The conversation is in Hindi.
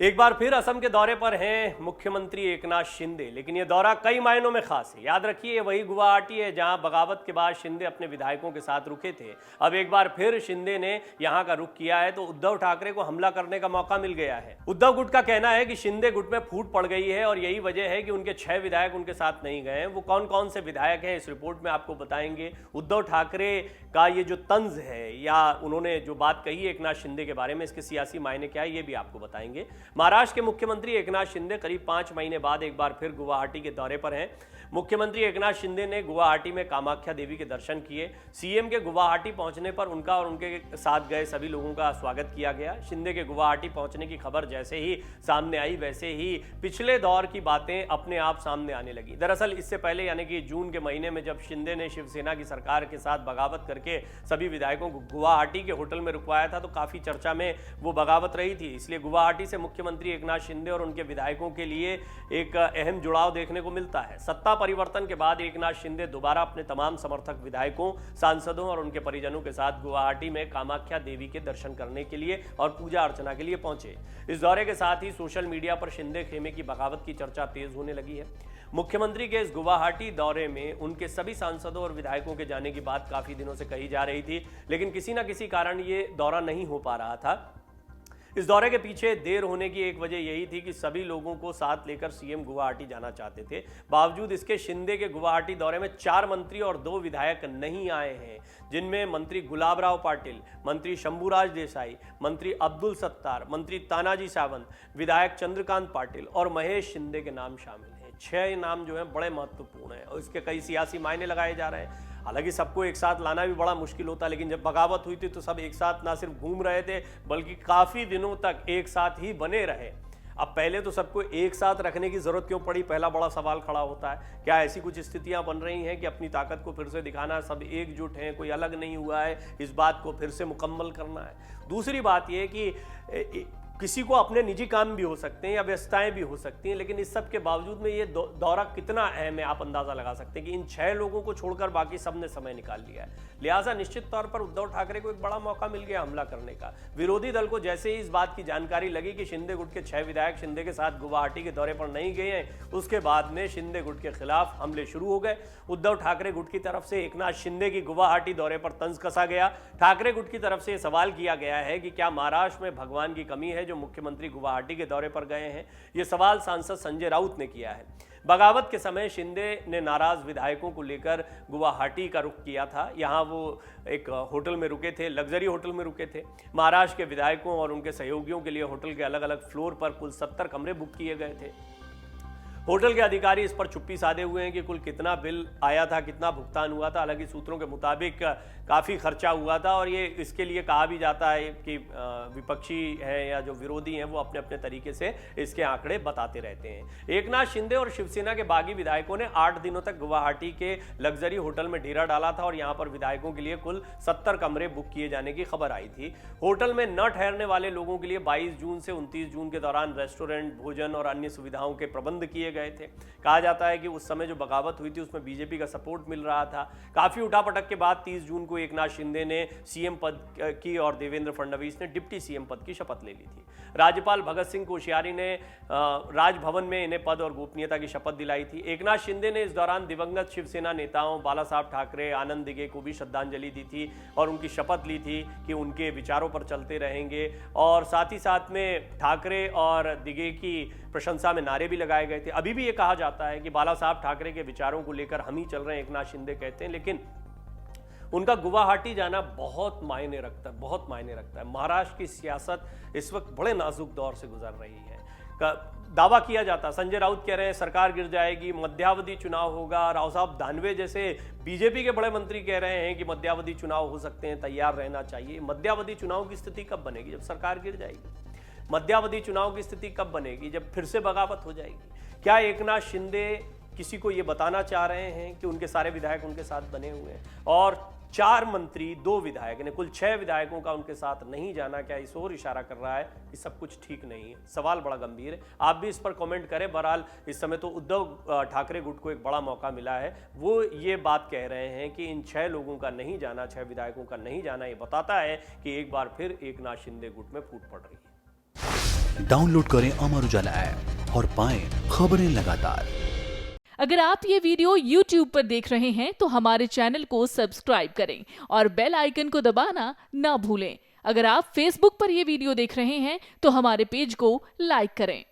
एक बार फिर असम के दौरे पर हैं मुख्यमंत्री एकनाथ शिंदे, लेकिन ये दौरा कई मायनों में खास है। याद रखिए, वही गुवाहाटी है जहां बगावत के बाद शिंदे अपने विधायकों के साथ रुके थे। अब एक बार फिर शिंदे ने यहां का रुख किया है तो उद्धव ठाकरे को हमला करने का मौका मिल गया है। उद्धव गुट का कहना है कि शिंदे गुट में फूट पड़ गई है और यही वजह है कि उनके 6 विधायक उनके साथ नहीं गए। वो कौन कौन से विधायक हैं इस रिपोर्ट में आपको बताएंगे। उद्धव ठाकरे का ये जो तंज है या उन्होंने जो बात कही है एकनाथ शिंदे के बारे में, इसके सियासी मायने क्या है ये भी आपको बताएंगे। महाराष्ट्र के मुख्यमंत्री एकनाथ शिंदे करीब 5 महीने बाद एक बार फिर गुवाहाटी के दौरे पर हैं। मुख्यमंत्री एकनाथ शिंदे ने गुवाहाटी में कामाख्या देवी के दर्शन किए। सीएम के गुवाहाटी पहुंचने पर उनका और उनके साथ गए सभी लोगों का स्वागत किया गया। शिंदे के गुवाहाटी पहुंचने की खबर जैसे ही सामने आई वैसे ही पिछले दौर की बातें अपने आप सामने आने लगी। दरअसल इससे पहले यानी कि जून के महीने में जब शिंदे ने शिवसेना की सरकार के साथ बगावत करके सभी विधायकों को गुवाहाटी के होटल में रुकवाया था तो काफी चर्चा में वो बगावत रही थी। इसलिए गुवाहाटी से मुख्यमंत्री एकनाथ शिंदे और उनके विधायकों के लिए एक अहम जुड़ाव देखने को मिलता है। सत्ता परिवर्तन के बाद एकनाथ शिंदे दोबारा अपने तमाम समर्थक विधायकों, सांसदों और उनके परिजनों के साथ गुवाहाटी में कामाख्या देवी के दर्शन करने के लिए और पूजा अर्चना के लिए पहुंचे। इस दौरे के साथ ही सोशल मीडिया पर शिंदे खेमे की बगावत की चर्चा तेज होने लगी है। मुख्यमंत्री के इस गुवाहाटी दौरे में उनके सभी सांसदों और विधायकों के जाने की बात काफी दिनों से कही जा रही थी, लेकिन किसी न किसी कारण ये दौरा नहीं हो पा रहा था। इस दौरे के पीछे देर होने की एक वजह यही थी कि सभी लोगों को साथ लेकर सीएम गुवाहाटी जाना चाहते थे। बावजूद इसके शिंदे के गुवाहाटी दौरे में 4 मंत्री और 2 विधायक नहीं आए हैं, जिनमें मंत्री गुलाबराव पाटिल, मंत्री शंभूराज देसाई, मंत्री अब्दुल सत्तार, मंत्री तानाजी सावंत, विधायक चंद्रकांत पाटिल और महेश शिंदे के नाम शामिल हैं। 6 नाम जो हैं बड़े महत्वपूर्ण हैं और इसके कई सियासी मायने लगाए जा रहे हैं। हालांकि सबको एक साथ लाना भी बड़ा मुश्किल होता है, लेकिन जब बगावत हुई थी तो सब एक साथ ना सिर्फ घूम रहे थे बल्कि काफी दिनों तक एक साथ ही बने रहे। अब पहले तो सबको एक साथ रखने की जरूरत क्यों पड़ी, पहला बड़ा सवाल खड़ा होता है। क्या ऐसी कुछ स्थितियां बन रही हैं कि अपनी ताकत को फिर से दिखाना, सब एकजुट हैं, कोई अलग नहीं हुआ है, इस बात को फिर से मुकम्मल करना है। दूसरी बात यह कि किसी को अपने निजी काम भी हो सकते हैं या व्यस्तताएं भी हो सकती हैं, लेकिन इस सब के बावजूद में ये दौरा कितना अहम है आप अंदाजा लगा सकते हैं कि इन 6 लोगों को छोड़कर बाकी सब ने समय निकाल लिया है। लिहाजा निश्चित तौर पर उद्धव ठाकरे को एक बड़ा मौका मिल गया हमला करने का। विरोधी दल को जैसे ही इस बात की जानकारी लगी कि शिंदे गुट के 6 विधायक शिंदे के साथ गुवाहाटी के दौरे पर नहीं गए हैं, उसके बाद में शिंदे गुट के खिलाफ हमले शुरू हो गए। उद्धव ठाकरे गुट की तरफ से एकनाथ शिंदे की गुवाहाटी दौरे पर तंज कसा गया। ठाकरे गुट की तरफ से सवाल किया गया है कि क्या महाराष्ट्र में भगवान की कमी है जो मुख्यमंत्री गुवाहाटी के दौरे पर गए हैं। यह सवाल सांसद संजय राउत ने किया है। बगावत के समय शिंदे ने नाराज विधायकों को लेकर गुवाहाटी का रुख किया था। यहां वो एक होटल में रुके थे, लग्जरी होटल में रुके थे। महाराष्ट्र के विधायकों और उनके सहयोगियों के लिए होटल के अलग अलग फ्लोर पर कुल 70 कमरे बुक किए गए थे। होटल के अधिकारी इस पर चुप्पी साधे हुए हैं कि कुल कितना बिल आया था, कितना भुगतान हुआ था। हालांकि सूत्रों के मुताबिक काफ़ी खर्चा हुआ था और ये इसके लिए कहा भी जाता है कि विपक्षी है या जो विरोधी हैं वो अपने अपने तरीके से इसके आंकड़े बताते रहते हैं। एकनाथ शिंदे और शिवसेना के बागी विधायकों ने 8 दिनों तक गुवाहाटी के लग्जरी होटल में डेरा डाला था और यहाँ पर विधायकों के लिए कुल 70 कमरे बुक किए जाने की खबर आई थी। होटल में न ठहरने वाले लोगों के लिए 22 जून से 29 जून के दौरान रेस्टोरेंट, भोजन और अन्य सुविधाओं के प्रबंध किए गए थे। कहा जाता है कि उस समय जो बगावत हुई थी उसमें बीजेपी का सपोर्ट मिल रहा था। काफी उठापटक के बाद 30 जून को एकनाथ शिंदे ने सीएम पद की और देवेंद्र फडणवीस ने डिप्टी सीएम पद की शपथ ले ली थी। राज्यपाल भगत सिंह कोश्यारी ने राजभवन में इन्हें पद और गोपनीयता की शपथ दिलाई थी। एकनाथ शिंदे ने इस दौरान दिवंगत शिवसेना नेताओं बाला साहब ठाकरे, आनंद दिघे को भी श्रद्धांजलि दी थी और उनकी शपथ ली थी कि उनके विचारों पर चलते रहेंगे। और साथ ही साथ में ठाकरे और दिघे की प्रशंसा में नारे भी लगाए गए थे। अभी भी ये कहा जाता है कि बाला साहब ठाकरे के विचारों को लेकर हम ही चल रहे हैं, एकनाथ शिंदे कहते हैं, लेकिन उनका गुवाहाटी जाना बहुत मायने रखता है, बहुत मायने रखता है। महाराष्ट्र की सियासत इस वक्त बड़े नाजुक दौर से गुजर रही है। दावा किया जाता, संजय राउत कह रहे हैं सरकार गिर जाएगी, मध्यावधि चुनाव होगा। राव साहब दानवे जैसे बीजेपी के बड़े मंत्री कह रहे हैं कि मध्यावधि चुनाव हो सकते हैं, तैयार रहना चाहिए। मध्यावधि चुनाव की स्थिति कब बनेगी? जब सरकार गिर जाएगी। मध्यावधि चुनाव की स्थिति कब बनेगी? जब फिर से बगावत हो जाएगी। क्या एकनाथ शिंदे किसी को ये बताना चाह रहे हैं कि उनके सारे विधायक उनके साथ बने हुए हैं और 4 मंत्री 2 विधायक ने कुल 6 विधायकों का उनके साथ नहीं जाना क्या इस ओर इशारा कर रहा है कि सब कुछ ठीक नहीं है? सवाल बड़ा गंभीर है। आप भी इस पर कमेंट करें। बहरहाल इस समय तो उद्धव ठाकरे गुट को एक बड़ा मौका मिला है। वो ये बात कह रहे हैं कि इन 6 लोगों का नहीं जाना, 6 विधायकों का नहीं जाना, ये बताता है कि एक बार फिर एकनाथ शिंदे गुट में फूट पड़ रही है। डाउनलोड करें अमर उजाला ऐप और पाएं खबरें लगातार। अगर आप ये वीडियो YouTube पर देख रहे हैं तो हमारे चैनल को सब्सक्राइब करें और बेल आइकन को दबाना ना भूलें। अगर आप Facebook पर ये वीडियो देख रहे हैं तो हमारे पेज को लाइक करें।